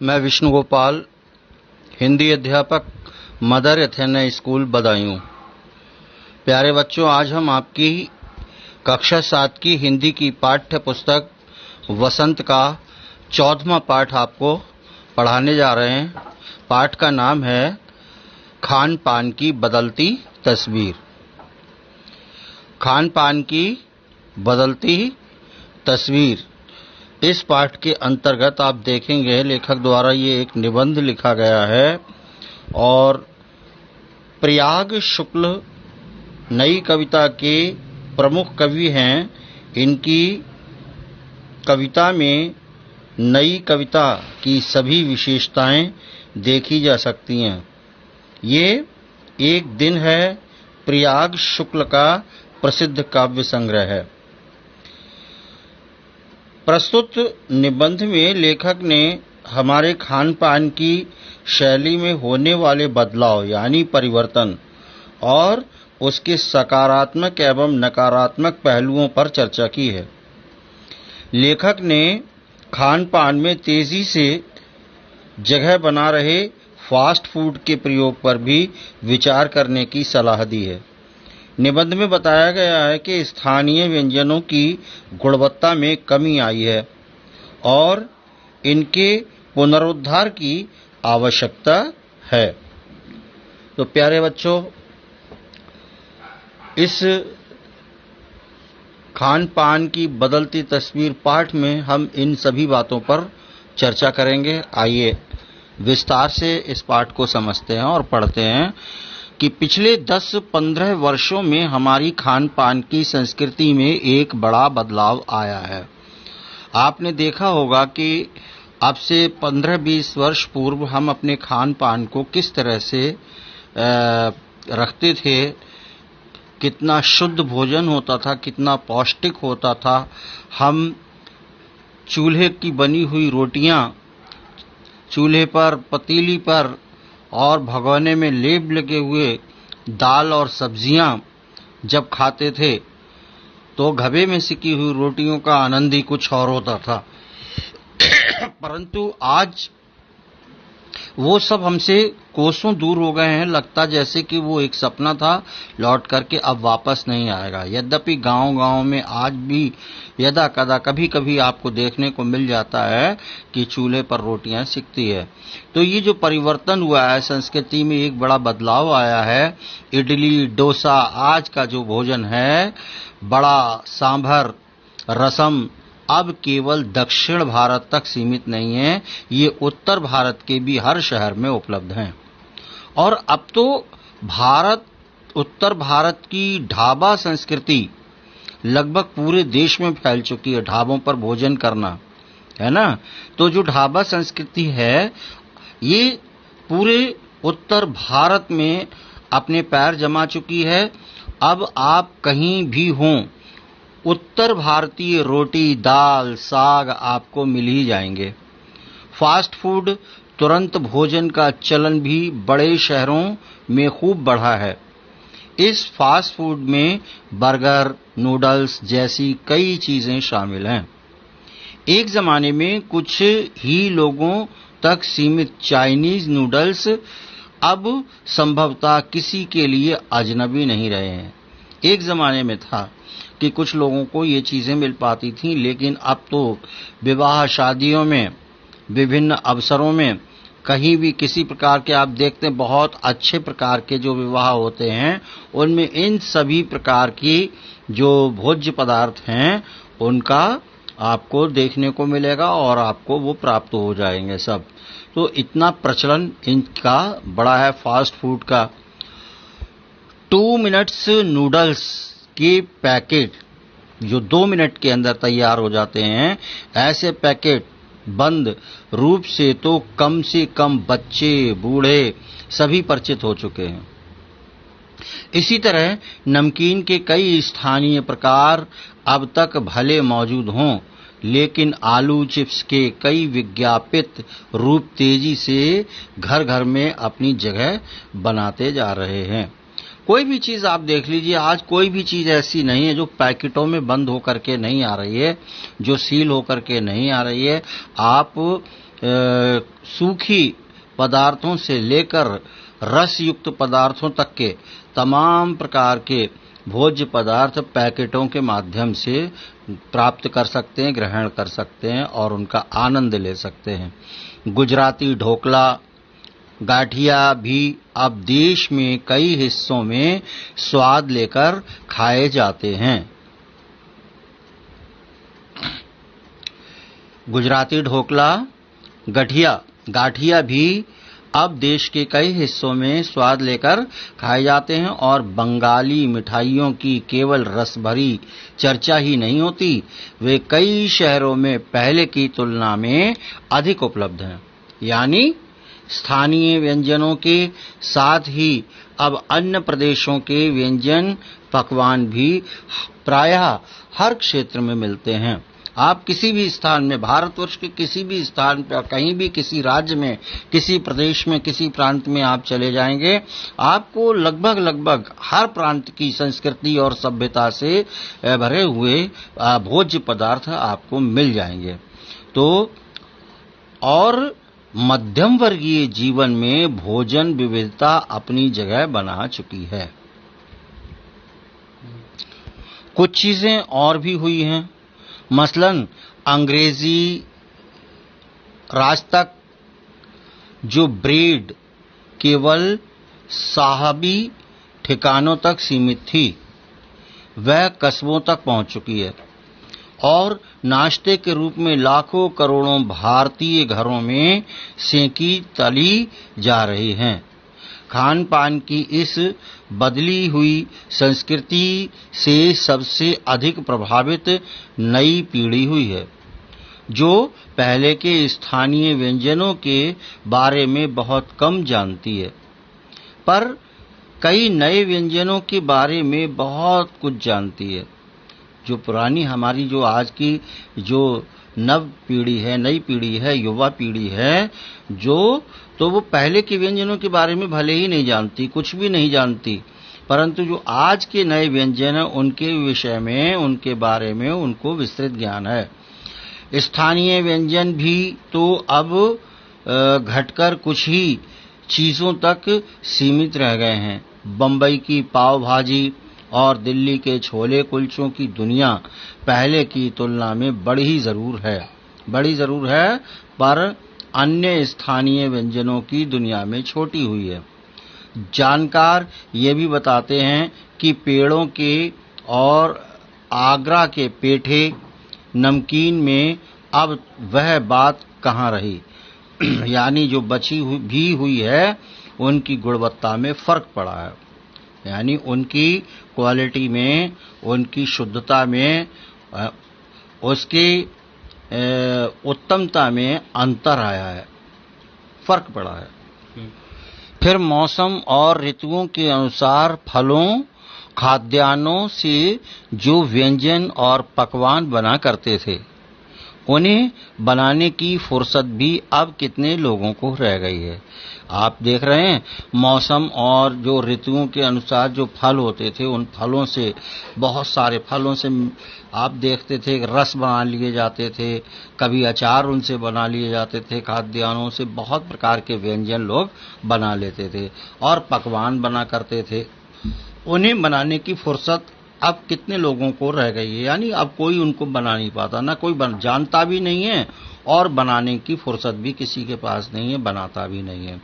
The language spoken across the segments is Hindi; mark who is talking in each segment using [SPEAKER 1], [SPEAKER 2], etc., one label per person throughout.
[SPEAKER 1] मैं विष्णु गोपाल, हिंदी अध्यापक, मदर एथेना स्कूल, बदायूं। प्यारे बच्चों, आज हम आपकी कक्षा 7 की हिंदी की पाठ्य पुस्तक वसंत का 14वां पाठ आपको पढ़ाने जा रहे हैं। पाठ का नाम है खान पान की बदलती तस्वीर। खान पान की बदलती तस्वीर, इस पाठ के अंतर्गत आप देखेंगे लेखक द्वारा ये एक निबंध लिखा गया है और प्रयाग शुक्ल नई कविता के प्रमुख कवि हैं। इनकी कविता में नई कविता की सभी विशेषताएं देखी जा सकती हैं। ये एक दिन है प्रयाग शुक्ल का प्रसिद्ध काव्य संग्रह है। प्रस्तुत निबंध में लेखक ने हमारे खान पान की शैली में होने वाले बदलाव यानी परिवर्तन और उसके सकारात्मक एवं नकारात्मक पहलुओं पर चर्चा की है। लेखक ने खान पान में तेजी से जगह बना रहे फास्ट फूड के प्रयोग पर भी विचार करने की सलाह दी है। निबंध में बताया गया है कि स्थानीय व्यंजनों की गुणवत्ता में कमी आई है और इनके पुनरुद्धार की आवश्यकता है। तो प्यारे बच्चों, इस खान पान की बदलती तस्वीर पाठ में हम इन सभी बातों पर चर्चा करेंगे। आइए विस्तार से इस पाठ को समझते हैं और पढ़ते हैं कि पिछले 10-15 वर्षों में हमारी खान पान की संस्कृति में एक बड़ा बदलाव आया है। आपने देखा होगा कि अब से 15-20 वर्ष पूर्व हम अपने खान पान को किस तरह से रखते थे, कितना शुद्ध भोजन होता था, कितना पौष्टिक होता था। हम चूल्हे की बनी हुई रोटियां चूल्हे पर, पतीली पर और भगोने में लेप लगे हुए दाल और सब्जियां जब खाते थे तो घबे में सिकी हुई रोटियों का आनंद ही कुछ और होता था। परंतु आज वो सब हमसे कोसों दूर हो गए हैं। लगता जैसे कि वो एक सपना था, लौट करके अब वापस नहीं आएगा। यद्यपि गांव-गांव में आज भी यदा कदा कभी कभी आपको देखने को मिल जाता है कि चूल्हे पर रोटियां सिकती है। तो ये जो परिवर्तन हुआ है संस्कृति में, एक बड़ा बदलाव आया है। इडली, डोसा आज का जो भोजन है, बड़ा, सांभर, रसम अब केवल दक्षिण भारत तक सीमित नहीं है, ये उत्तर भारत के भी हर शहर में उपलब्ध हैं। और अब तो उत्तर भारत की ढाबा संस्कृति लगभग पूरे देश में फैल चुकी है। ढाबों पर भोजन करना, है ना। तो जो ढाबा संस्कृति है, ये पूरे उत्तर भारत में अपने पैर जमा चुकी है। अब आप कहीं भी हों, उत्तर भारतीय रोटी, दाल, साग आपको मिल ही जाएंगे। फास्ट फूड, तुरंत भोजन का चलन भी बड़े शहरों में खूब बढ़ा है। इस फास्ट फूड में बर्गर, नूडल्स जैसी कई चीजें शामिल हैं। एक जमाने में कुछ ही लोगों तक सीमित चाइनीज नूडल्स अब संभवतः किसी के लिए अजनबी नहीं रहे हैं। एक जमाने में था कि कुछ लोगों को ये चीजें मिल पाती थीं, लेकिन अब तो विवाह शादियों में, विभिन्न अवसरों में, कहीं भी किसी प्रकार के आप देखते हैं, बहुत अच्छे प्रकार के जो विवाह होते हैं उनमें इन सभी प्रकार की जो भोज्य पदार्थ हैं उनका आपको देखने को मिलेगा और आपको वो प्राप्त हो जाएंगे सब। तो इतना प्रचलन इनका बड़ा है फास्ट फूड का। 2 मिनट्स नूडल्स के पैकेट जो 2 मिनट के अंदर तैयार हो जाते हैं, ऐसे पैकेट बंद रूप से तो कम से कम बच्चे, बूढ़े सभी परिचित हो चुके हैं। इसी तरह नमकीन के कई स्थानीय प्रकार अब तक भले मौजूद हों, लेकिन आलू चिप्स के कई विज्ञापित रूप तेजी से घर घर में अपनी जगह बनाते जा रहे हैं। कोई भी चीज आप देख लीजिए, आज कोई भी चीज ऐसी नहीं है जो पैकेटों में बंद होकर के नहीं आ रही है, जो सील होकर के नहीं आ रही है। आप सूखी पदार्थों से लेकर रस युक्त पदार्थों तक के तमाम प्रकार के भोज्य पदार्थ पैकेटों के माध्यम से प्राप्त कर सकते हैं, ग्रहण कर सकते हैं और उनका आनंद ले सकते हैं। गुजराती ढोकला, गाठिया भी अब देश में कई हिस्सों में स्वाद लेकर खाए जाते हैं। गुजराती ढोकला, गाठिया भी अब देश के कई हिस्सों में स्वाद लेकर खाए जाते हैं और बंगाली मिठाइयों की केवल रस भरी चर्चा ही नहीं होती, वे कई शहरों में पहले की तुलना में अधिक उपलब्ध हैं। यानी स्थानीय व्यंजनों के साथ ही अब अन्य प्रदेशों के व्यंजन पकवान भी प्रायः हर क्षेत्र में मिलते हैं। आप किसी भी स्थान में, भारतवर्ष के किसी भी स्थान पर, कहीं भी, किसी राज्य में, किसी प्रदेश में, किसी प्रांत में आप चले जाएंगे, आपको लगभग हर प्रांत की संस्कृति और सभ्यता से भरे हुए भोज्य पदार्थ आपको मिल जाएंगे। तो और मध्यम वर्गीय जीवन में भोजन विविधता अपनी जगह बना चुकी है। कुछ चीजें और भी हुई हैं, मसलन अंग्रेजी राज तक जो ब्रेड केवल साहबी ठिकानों तक सीमित थी, वह कस्बों तक पहुंच चुकी है और नाश्ते के रूप में लाखों करोड़ों भारतीय घरों में सेंकी तली जा रही हैं। खान पान की इस बदली हुई संस्कृति से सबसे अधिक प्रभावित नई पीढ़ी हुई है, जो पहले के स्थानीय व्यंजनों के बारे में बहुत कम जानती है, पर कई नए व्यंजनों के बारे में बहुत कुछ जानती है। जो पुरानी हमारी जो आज की जो नव पीढ़ी है, नई पीढ़ी है, युवा पीढ़ी है, तो वो पहले के व्यंजनों के बारे में भले ही नहीं जानती, कुछ भी नहीं जानती, परंतु जो आज के नए व्यंजन हैं उनके विषय में, उनके बारे में उनको विस्तृत ज्ञान है। स्थानीय व्यंजन भी तो अब घटकर कुछ ही चीजों तक सीमित रह गए हैं। बंबई की पाव भाजी और दिल्ली के छोले कुलचों की दुनिया पहले की तुलना में बड़ी जरूर है, पर अन्य स्थानीय व्यंजनों की दुनिया में छोटी हुई है। जानकार ये भी बताते हैं कि पेड़ों के और आगरा के पेठे नमकीन में अब वह बात कहाँ रही, यानी जो बची हुई है उनकी गुणवत्ता में फर्क पड़ा है, यानी उनकी क्वालिटी में, उनकी शुद्धता में, उसकी उत्तमता में अंतर आया है, फर्क पड़ा है। फिर मौसम और ऋतुओं के अनुसार फलों, खाद्यान्नों से जो व्यंजन और पकवान बना करते थे, उन्हें बनाने की फुर्सत भी अब कितने लोगों को रह गई है। आप देख रहे हैं, मौसम और जो ऋतुओं के अनुसार जो फल होते थे, उन फलों से, बहुत सारे फलों से आप देखते थे रस बना लिए जाते थे, कभी अचार उनसे बना लिए जाते थे, खाद्यान्नों से बहुत प्रकार के व्यंजन लोग बना लेते थे और पकवान बना करते थे। उन्हें बनाने की फुर्सत अब कितने लोगों को रह गई है, यानी अब कोई उनको बना नहीं पाता, ना कोई जानता भी नहीं है और बनाने की फुर्सत भी किसी के पास नहीं है, बनाता भी नहीं है।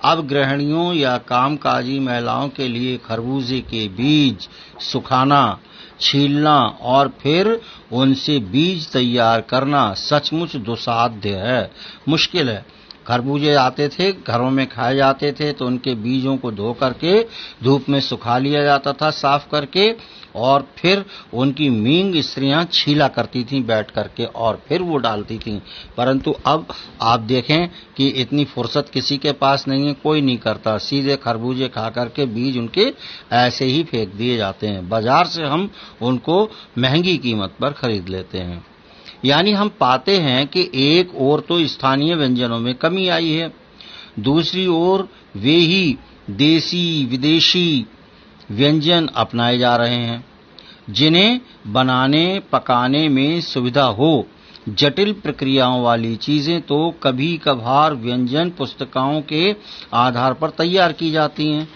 [SPEAKER 1] अब गृहिणियों या कामकाजी महिलाओं के लिए खरबूजे के बीज सुखाना, छीलना और फिर उनसे बीज तैयार करना सचमुच दुस्साध्य है, मुश्किल है। खरबूजे आते थे, घरों में खाए जाते थे, तो उनके बीजों को धो करके धूप में सुखा लिया जाता था साफ करके, और फिर उनकी मींग स्त्रियां छीला करती थीं बैठ करके और फिर वो डालती थीं। परंतु अब आप देखें कि इतनी फुर्सत किसी के पास नहीं है, कोई नहीं करता, सीधे खरबूजे खा करके बीज उनके ऐसे ही फेंक दिए जाते हैं। बाजार से हम उनको महंगी कीमत पर खरीद लेते हैं। यानी हम पाते हैं कि एक ओर तो स्थानीय व्यंजनों में कमी आई है, दूसरी ओर वे ही देसी विदेशी व्यंजन अपनाए जा रहे हैं, जिन्हें बनाने पकाने में सुविधा हो जटिल प्रक्रियाओं वाली चीजें तो कभी कभार व्यंजन पुस्तिकाओं के आधार पर तैयार की जाती हैं,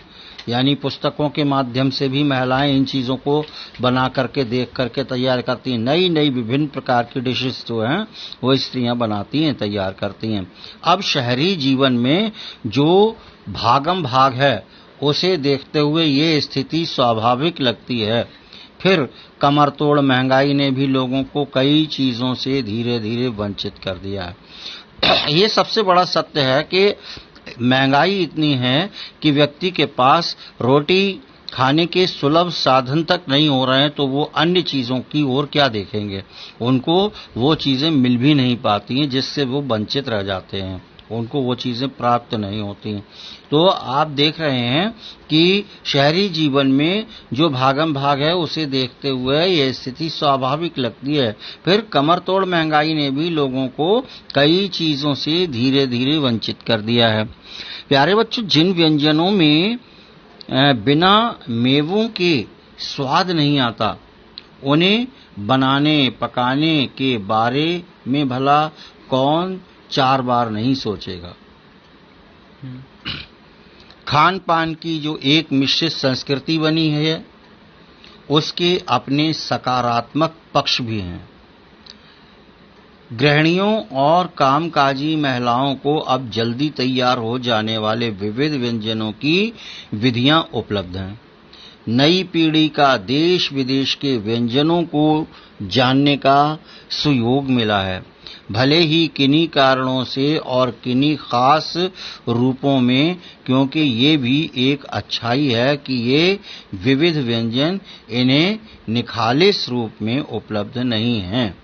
[SPEAKER 1] यानी पुस्तकों के माध्यम से भी महिलाएं इन चीजों को बना करके देख करके तैयार करती हैं। नई नई विभिन्न प्रकार की डिशेस जो हैं वो स्त्रियां बनाती हैं, तैयार करती हैं। अब शहरी जीवन में जो भागम भाग है उसे देखते हुए ये स्थिति स्वाभाविक लगती है। फिर कमर तोड़ महंगाई ने भी लोगों को कई चीजों से धीरे धीरे वंचित कर दिया है। ये सबसे बड़ा सत्य है कि महंगाई इतनी है कि व्यक्ति के पास रोटी खाने के सुलभ साधन तक नहीं हो रहे हैं तो वो अन्य चीजों की ओर क्या देखेंगे। उनको वो चीजें मिल भी नहीं पाती हैं जिससे वो वंचित रह जाते हैं, उनको वो चीजें प्राप्त नहीं होती। तो आप देख रहे हैं कि शहरी जीवन में जो भागम भाग है उसे देखते हुए यह स्थिति स्वाभाविक लगती है। फिर कमर तोड़ महंगाई ने भी लोगों को कई चीजों से धीरे धीरे वंचित कर दिया है। प्यारे बच्चों, जिन व्यंजनों में बिना मेवों के स्वाद नहीं आता, उन्हें बनाने पकाने के बारे में भला कौन 4 बार नहीं सोचेगा। खान पान की जो एक मिश्रित संस्कृति बनी है उसके अपने सकारात्मक पक्ष भी हैं। गृहिणियों और कामकाजी महिलाओं को अब जल्दी तैयार हो जाने वाले विविध व्यंजनों की विधियां उपलब्ध हैं। नई पीढ़ी का देश विदेश के व्यंजनों को जानने का सुयोग मिला है, भले ही किन्हीं कारणों से और किन्हीं खास रूपों में, क्योंकि ये भी एक अच्छाई है कि ये विविध व्यंजन इन्हें निखालिस रूप में उपलब्ध नहीं हैं।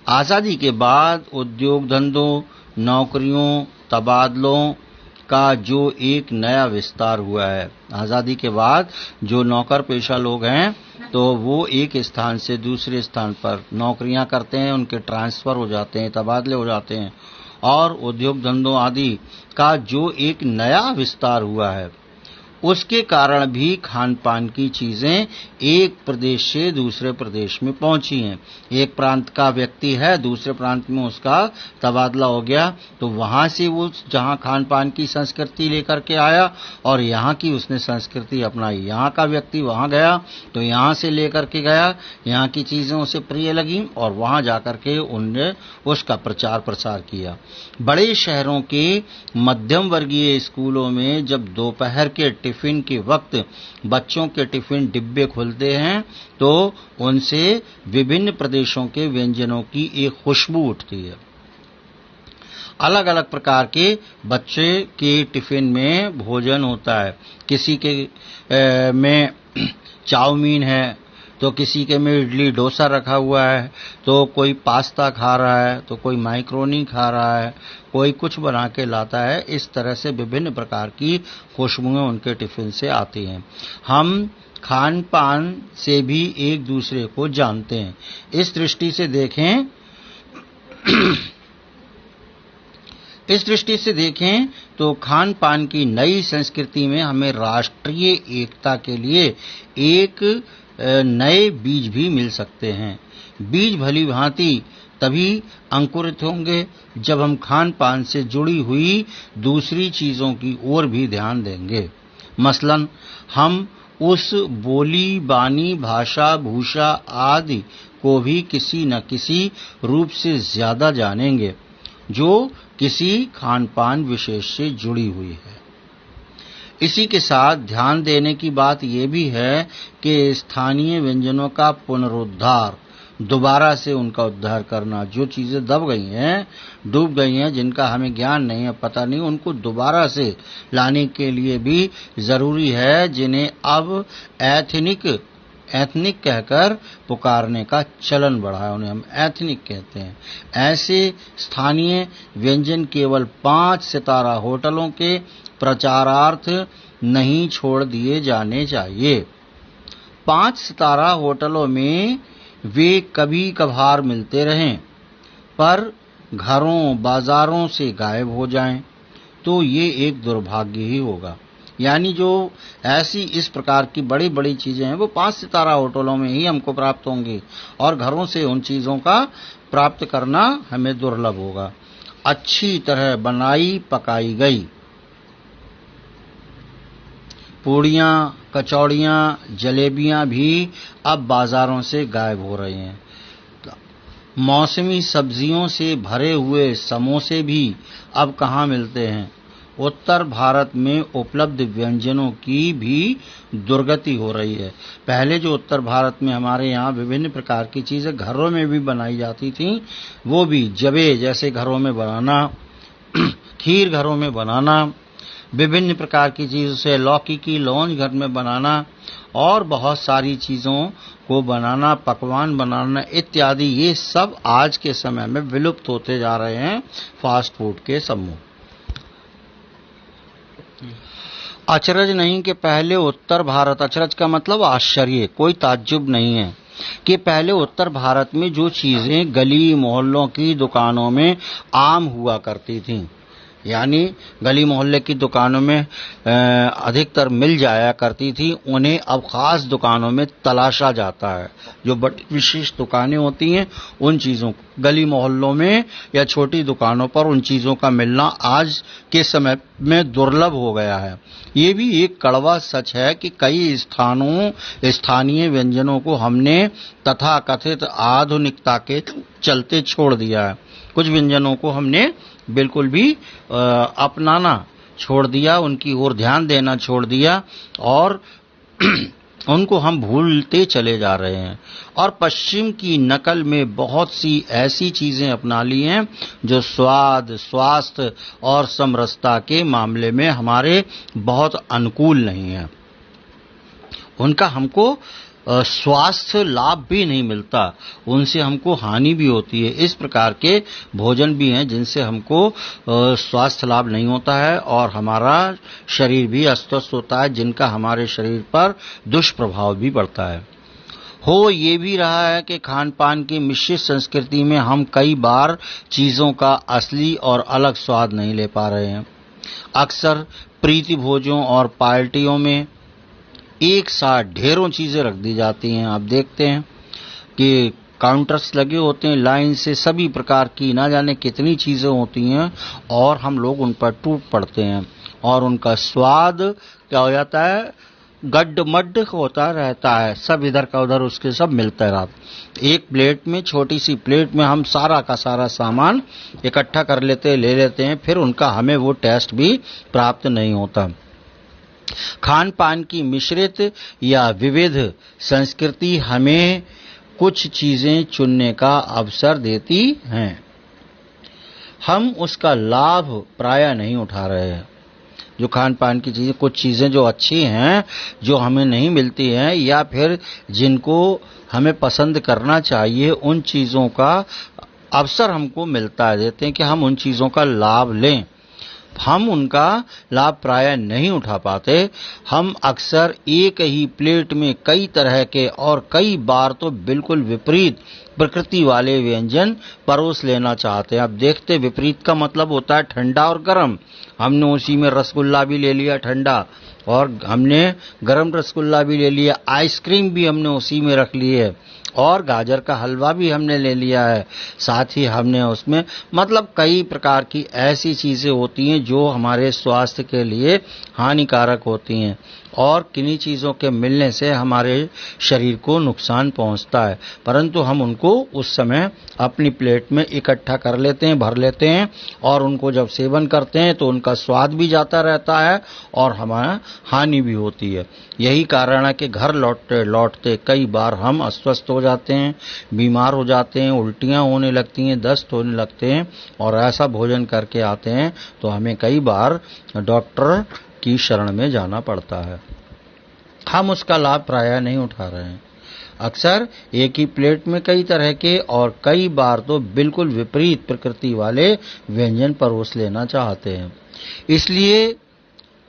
[SPEAKER 1] आजादी के बाद उद्योग धंधों, नौकरियों, तबादलों का जो एक नया विस्तार हुआ है। आजादी के बाद जो नौकर पेशा लोग हैं तो वो एक स्थान से दूसरे स्थान पर नौकरियां करते हैं, उनके ट्रांसफर हो जाते हैं, तबादले हो जाते हैं, और उद्योग धंधों आदि का जो एक नया विस्तार हुआ है उसके कारण भी खान पान की चीजें एक प्रदेश से दूसरे प्रदेश में पहुंची हैं। एक प्रांत का व्यक्ति है, दूसरे प्रांत में उसका तबादला हो गया तो वहां से वो जहां खान पान की संस्कृति लेकर के आया और यहाँ की उसने संस्कृति अपनाई। यहाँ का व्यक्ति वहां गया तो यहाँ से लेकर के गया, यहाँ की चीजें उसे प्रिय लगी और वहां जाकर के उनने उसका प्रचार प्रसार किया। बड़े शहरों के मध्यम वर्गीय स्कूलों में जब दोपहर के टिफिन के वक्त बच्चों के टिफिन डिब्बे खुलते हैं तो उनसे विभिन्न प्रदेशों के व्यंजनों की एक खुशबू उठती है। अलग अलग प्रकार के बच्चे के टिफिन में भोजन होता है। किसी के में चाउमीन है तो किसी के में इडली डोसा रखा हुआ है, तो कोई पास्ता खा रहा है, तो कोई मैक्रोनी खा रहा है, कोई कुछ बना के लाता है। इस तरह से विभिन्न प्रकार की खुशबुएं उनके टिफिन से आती हैं। हम खान पान से भी एक दूसरे को जानते हैं। इस दृष्टि से देखें तो खान पान की नई संस्कृति में हमें राष्ट्रीय एकता के लिए एक नए बीज भी मिल सकते हैं। बीज भली भांति तभी अंकुरित होंगे जब हम खान पान से जुड़ी हुई दूसरी चीजों की ओर भी ध्यान देंगे। मसलन हम उस बोली बानी भाषा भूषा आदि को भी किसी न किसी रूप से ज्यादा जानेंगे जो किसी खान पान विशेष से जुड़ी हुई है। इसी के साथ ध्यान देने की बात यह भी है कि स्थानीय व्यंजनों का पुनरुद्धार, दोबारा से उनका उद्धार करना, जो चीजें दब गई हैं, डूब गई हैं, जिनका हमें ज्ञान नहीं है, पता नहीं, उनको दोबारा से लाने के लिए भी जरूरी है, जिन्हें अब एथनिक कहकर पुकारने का चलन बढ़ा है, उन्हें हम एथनिक कहते हैं। ऐसे स्थानीय व्यंजन केवल 5 सितारा होटलों के प्रचारार्थ नहीं छोड़ दिए जाने चाहिए। 5 सितारा होटलों में वे कभी कभार मिलते रहें, पर घरों बाजारों से गायब हो जाएं तो ये एक दुर्भाग्य ही होगा। यानी जो ऐसी इस प्रकार की बड़ी बड़ी चीजें हैं वो 5 सितारा होटलों में ही हमको प्राप्त होंगी और घरों से उन चीजों का प्राप्त करना हमें दुर्लभ होगा। अच्छी तरह बनाई पकाई गई पूड़ियां, कचौड़ियां, जलेबियां भी अब बाजारों से गायब हो रही हैं। मौसमी सब्जियों से भरे हुए समोसे भी अब कहाँ मिलते हैं। उत्तर भारत में उपलब्ध व्यंजनों की भी दुर्गति हो रही है। पहले जो उत्तर भारत में हमारे यहाँ विभिन्न प्रकार की चीजें घरों में भी बनाई जाती थीं, वो भी जबे जैसे घरों में बनाना, खीर घरों में बनाना, विभिन्न प्रकार की चीजों से लौकी की लौंज घर में बनाना और बहुत सारी चीजों को बनाना, पकवान बनाना इत्यादि, ये सब आज के समय में विलुप्त होते जा रहे हैं फास्ट फूड के समूह। अचरज नहीं कि पहले उत्तर भारत, अचरज का मतलब आश्चर्य, कोई ताज्जुब नहीं है कि पहले उत्तर भारत में जो चीजें गली मोहल्लों की दुकानों में आम हुआ करती थीं, यानी गली मोहल्ले की दुकानों में अधिकतर मिल जाया करती थी, उन्हें अब खास दुकानों में तलाशा जाता है। जो बड़ी विशेष दुकानें होती हैं उन चीजों गली मोहल्लों में या छोटी दुकानों पर उन चीजों का मिलना आज के समय में दुर्लभ हो गया है। ये भी एक कड़वा सच है कि कई स्थानीय व्यंजनों को हमने तथाकथित आधुनिकता के चलते छोड़ दिया है। कुछ व्यंजनों को हमने बिल्कुल भी अपनाना छोड़ दिया, उनकी ओर ध्यान देना छोड़ दिया और उनको हम भूलते चले जा रहे हैं और पश्चिम की नकल में बहुत सी ऐसी चीजें अपना ली हैं जो स्वाद, स्वास्थ्य और समरसता के मामले में हमारे बहुत अनुकूल नहीं है। उनका हमको स्वास्थ्य लाभ भी नहीं मिलता, उनसे हमको हानि भी होती है। इस प्रकार के भोजन भी हैं जिनसे हमको स्वास्थ्य लाभ नहीं होता है और हमारा शरीर भी अस्वस्थ होता है, जिनका हमारे शरीर पर दुष्प्रभाव भी पड़ता है। हो ये भी रहा है कि खान पान की मिश्रित संस्कृति में हम कई बार चीजों का असली और अलग स्वाद नहीं ले पा रहे हैं। अक्सर प्रीति भोजों और पार्टियों में एक साथ ढेरों चीजें रख दी जाती हैं। आप देखते हैं कि काउंटर्स लगे होते हैं, लाइन से सभी प्रकार की न जाने कितनी चीजें होती हैं और हम लोग उन पर टूट पड़ते हैं और उनका स्वाद क्या हो जाता है, गड्ढ-मड्ढ होता रहता है, सब इधर का उधर उसके सब मिलता रहता। एक प्लेट में, छोटी सी प्लेट में हम सारा का सारा सामान इकट्ठा कर लेते, ले लेते हैं, फिर उनका हमें वो टेस्ट भी प्राप्त नहीं होता। खान पान की मिश्रित या विविध संस्कृति हमें कुछ चीजें चुनने का अवसर देती हैं, हम उसका लाभ प्रायः नहीं उठा रहे हैं। जो खान पान की चीजें, कुछ चीजें जो अच्छी हैं, जो हमें नहीं मिलती हैं या फिर जिनको हमें पसंद करना चाहिए, उन चीजों का अवसर हमको मिलता है, देते हैं कि हम उन चीजों का लाभ लें। हम उनका लाभ प्रायः नहीं उठा पाते। हम अक्सर एक ही प्लेट में कई तरह के और कई बार तो बिल्कुल विपरीत प्रकृति वाले व्यंजन परोस लेना चाहते हैं। अब देखते, विपरीत का मतलब होता है ठंडा और गर्म। हमने उसी में रसगुल्ला भी ले लिया ठंडा और हमने गर्म रसगुल्ला भी ले लिया, आइसक्रीम भी हमने उसी में रख ली है और गाजर का हलवा भी हमने ले लिया है। साथ ही हमने उसमें मतलब कई प्रकार की ऐसी चीजें होती हैं जो हमारे स्वास्थ्य के लिए हानिकारक होती हैं और किन्हीं चीजों के मिलने से हमारे शरीर को नुकसान पहुंचता है, परंतु हम उनको उस समय अपनी प्लेट में इकट्ठा कर लेते हैं, भर लेते हैं और उनको जब सेवन करते हैं तो उनका स्वाद भी जाता रहता है और हमारा हानि भी होती है। यही कारण है कि घर लौटते लौटते कई बार हम अस्वस्थ हो जाते हैं, बीमार हो जाते हैं, उल्टियां होने लगती हैं, दस्त होने लगते हैं और ऐसा भोजन करके आते हैं तो हमें कई बार डॉक्टर की शरण में जाना पड़ता है। हम उसका लाभ प्रायः नहीं उठा रहे हैं। अक्सर एक ही प्लेट में कई तरह के और कई बार तो बिल्कुल विपरीत प्रकृति वाले व्यंजन परोस लेना चाहते हैं। इसलिए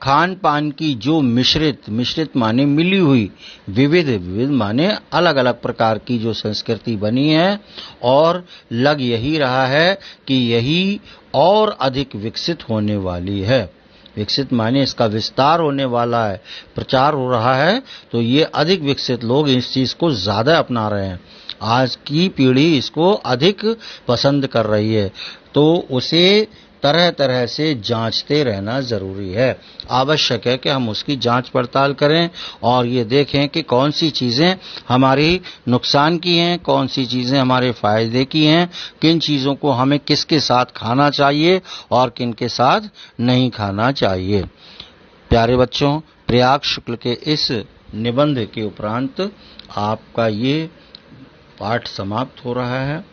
[SPEAKER 1] खान पान की जो मिश्रित माने मिली हुई, विविध माने अलग अलग प्रकार की जो संस्कृति बनी है और लग यही रहा है कि यही और अधिक विकसित होने वाली है। विकसित माने इसका विस्तार होने वाला है, प्रचार हो रहा है, तो ये अधिक विकसित लोग इस चीज को ज्यादा अपना रहे हैं। आज की पीढ़ी इसको अधिक पसंद कर रही है, तो उसे तरह तरह से जांचते रहना जरूरी है। आवश्यक है कि हम उसकी जांच पड़ताल करें और ये देखें कि कौन सी चीजें हमारी नुकसान की हैं, कौन सी चीजें हमारे फायदे की हैं, किन चीजों को हमें किसके साथ खाना चाहिए और किन के साथ नहीं खाना चाहिए। प्यारे बच्चों, प्रयाग शुक्ल के इस निबंध के उपरांत आपका ये पाठ समाप्त हो रहा है।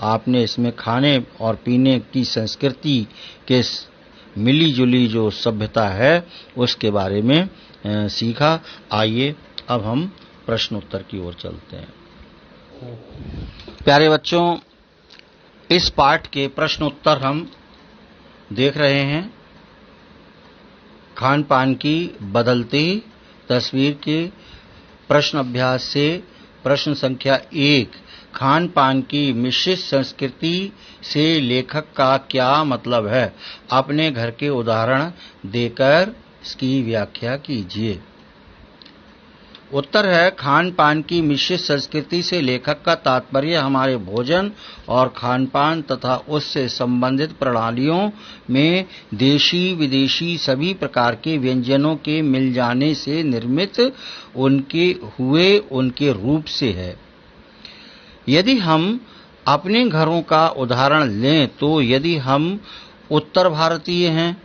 [SPEAKER 1] आपने इसमें खाने और पीने की संस्कृति के मिली जुली जो सभ्यता है उसके बारे में सीखा। आइए अब हम प्रश्न उत्तर की ओर चलते हैं। प्यारे बच्चों, इस पाठ के प्रश्न उत्तर हम देख रहे हैं। खान पान की बदलती तस्वीर के प्रश्न अभ्यास से प्रश्न संख्या 1, खान पान की मिश्रित संस्कृति से लेखक का क्या मतलब है? अपने घर के उदाहरण देकर इसकी व्याख्या कीजिए। उत्तर है, खान पान की मिश्रित संस्कृति से लेखक का तात्पर्य हमारे भोजन और खान पान तथा उससे संबंधित प्रणालियों में देशी विदेशी सभी प्रकार के व्यंजनों के मिल जाने से निर्मित उनके रूप से है। यदि हम अपने घरों का उदाहरण लें तो यदि हम उत्तर भारतीय हैं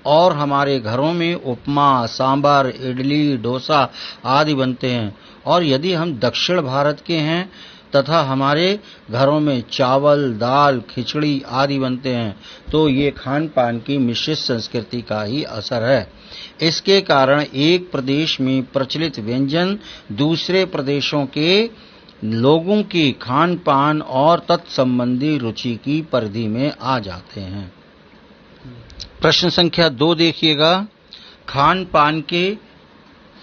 [SPEAKER 1] और हमारे घरों में उपमा, सांभर, इडली, डोसा आदि बनते हैं, और यदि हम दक्षिण भारत के हैं तथा हमारे घरों में चावल, दाल, खिचड़ी आदि बनते हैं, तो ये खान पान की मिश्रित संस्कृति का ही असर है। इसके कारण एक प्रदेश में प्रचलित व्यंजन दूसरे प्रदेशों के लोगों की खान पान और तत्संबंधी रुचि की परिधि में आ जाते हैं। प्रश्न संख्या 2 देखिएगा। खान पान के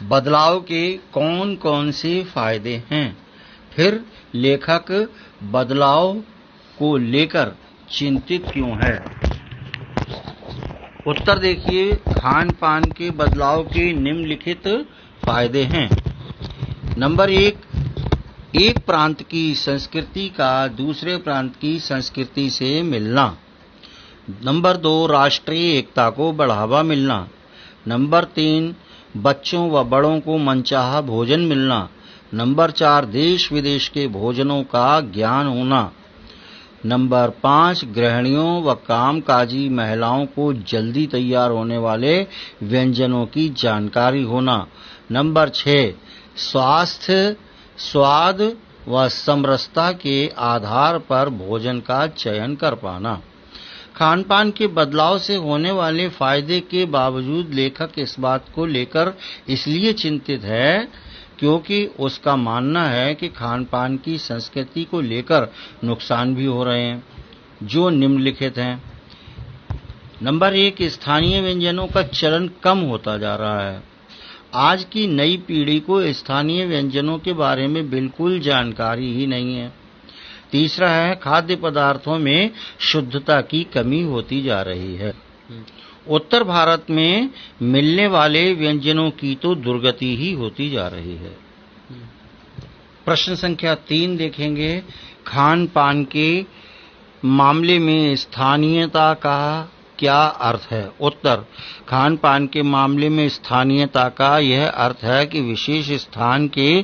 [SPEAKER 1] बदलाव के कौन कौन से फायदे हैं? फिर लेखक बदलाव को लेकर चिंतित क्यों है? उत्तर देखिए, खान पान के बदलाव के निम्नलिखित फायदे हैं। नंबर 1, एक प्रांत की संस्कृति का दूसरे प्रांत की संस्कृति से मिलना। नंबर 2, राष्ट्रीय एकता को बढ़ावा मिलना। नंबर 3, बच्चों व बड़ों को मनचाहा भोजन मिलना। नंबर 4, देश विदेश के भोजनों का ज्ञान होना। नंबर 5, गृहिणियों व कामकाजी महिलाओं को जल्दी तैयार होने वाले व्यंजनों की जानकारी होना। नंबर 6, स्वास्थ्य, स्वाद व समरसता के आधार पर भोजन का चयन कर पाना। खान पान के बदलाव से होने वाले फायदे के बावजूद लेखक इस बात को लेकर इसलिए चिंतित है क्योंकि उसका मानना है कि खान पान की संस्कृति को लेकर नुकसान भी हो रहे हैं, जो निम्नलिखित हैं। नंबर 1, स्थानीय व्यंजनों का चलन कम होता जा रहा है। आज की नई पीढ़ी को स्थानीय व्यंजनों के बारे में बिल्कुल जानकारी ही नहीं है। तीसरा है, खाद्य पदार्थों में शुद्धता की कमी होती जा रही है। उत्तर भारत में मिलने वाले व्यंजनों की तो दुर्गति ही होती जा रही है। प्रश्न संख्या 3 देखेंगे। खान पान के मामले में स्थानीयता का क्या अर्थ है? उत्तर, खान पान के मामले में स्थानीयता का यह अर्थ है कि विशेष स्थान के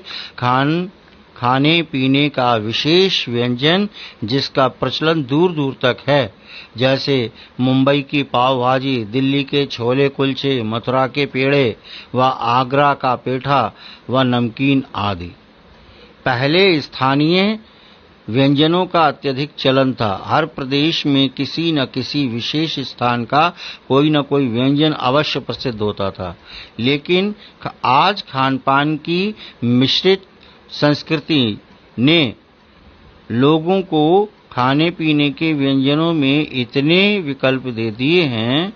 [SPEAKER 1] खाने पीने का विशेष व्यंजन जिसका प्रचलन दूर दूर तक है, जैसे मुंबई की पाव भाजी, दिल्ली के छोले कुलचे, मथुरा के पेड़े व आगरा का पेठा व नमकीन आदि। पहले स्थानीय व्यंजनों का अत्यधिक चलन था। हर प्रदेश में किसी न किसी विशेष स्थान का कोई न कोई व्यंजन अवश्य प्रसिद्ध होता था, लेकिन आज खान पान की मिश्रित संस्कृति ने लोगों को खाने पीने के व्यंजनों में इतने विकल्प दे दिए हैं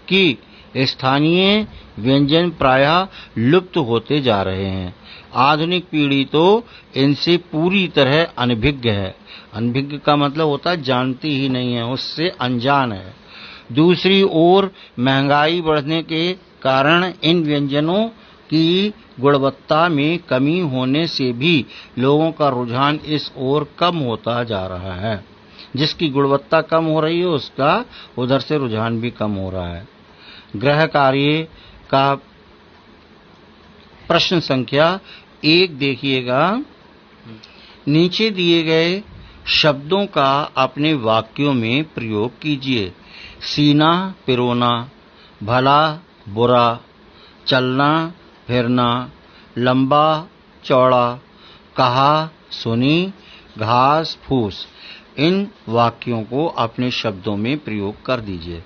[SPEAKER 1] कि स्थानीय व्यंजन प्रायः लुप्त होते जा रहे हैं। आधुनिक पीढ़ी तो इनसे पूरी तरह अनभिज्ञ है। अनभिज्ञ का मतलब होता है जानती ही नहीं है, उससे अनजान है। दूसरी ओर महंगाई बढ़ने के कारण इन व्यंजनों की गुणवत्ता में कमी होने से भी लोगों का रुझान इस ओर कम होता जा रहा है। जिसकी गुणवत्ता कम हो रही है उसका उधर से रुझान भी कम हो रहा है। गृह कार्य का प्रश्न संख्या 1 देखिएगा। नीचे दिए गए शब्दों का अपने वाक्यों में प्रयोग कीजिए। सीना पिरोना, भला बुरा, चलना फिरना, लंबा चौड़ा, कहा सुनी, घास फूस। इन वाक्यों को अपने शब्दों में प्रयोग कर दीजिए।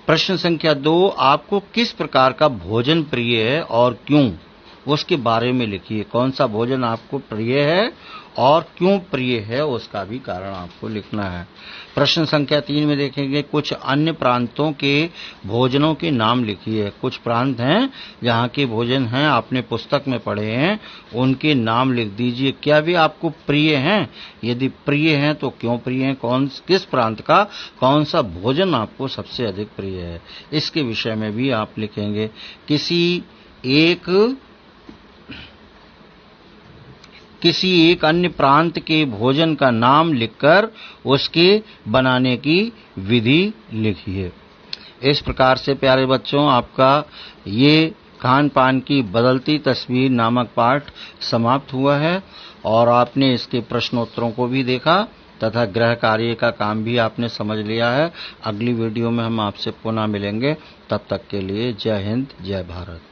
[SPEAKER 1] प्रश्न संख्या 2, आपको किस प्रकार का भोजन प्रिय है और क्यों, उसके बारे में लिखिए। कौन सा भोजन आपको प्रिय है और क्यों प्रिय है उसका भी कारण आपको लिखना है। प्रश्न संख्या 3 में देखेंगे कुछ अन्य प्रांतों के भोजनों के नाम लिखिए। कुछ प्रांत हैं जहाँ के भोजन हैं आपने पुस्तक में पढ़े हैं, उनके नाम लिख दीजिए। क्या वे आपको प्रिय हैं? यदि प्रिय हैं तो क्यों प्रिय हैं, किस प्रांत का कौन सा भोजन आपको सबसे अधिक प्रिय है, इसके विषय में भी आप लिखेंगे। किसी एक अन्य प्रांत के भोजन का नाम लिखकर उसके बनाने की विधि लिखिए। इस प्रकार से प्यारे बच्चों आपका ये खान पान की बदलती तस्वीर नामक पाठ समाप्त हुआ है और आपने इसके प्रश्नोत्तरों को भी देखा तथा गृह कार्य का काम भी आपने समझ लिया है। अगली वीडियो में हम आपसे पुनः मिलेंगे। तब तक के लिए जय हिंद, जय भारत।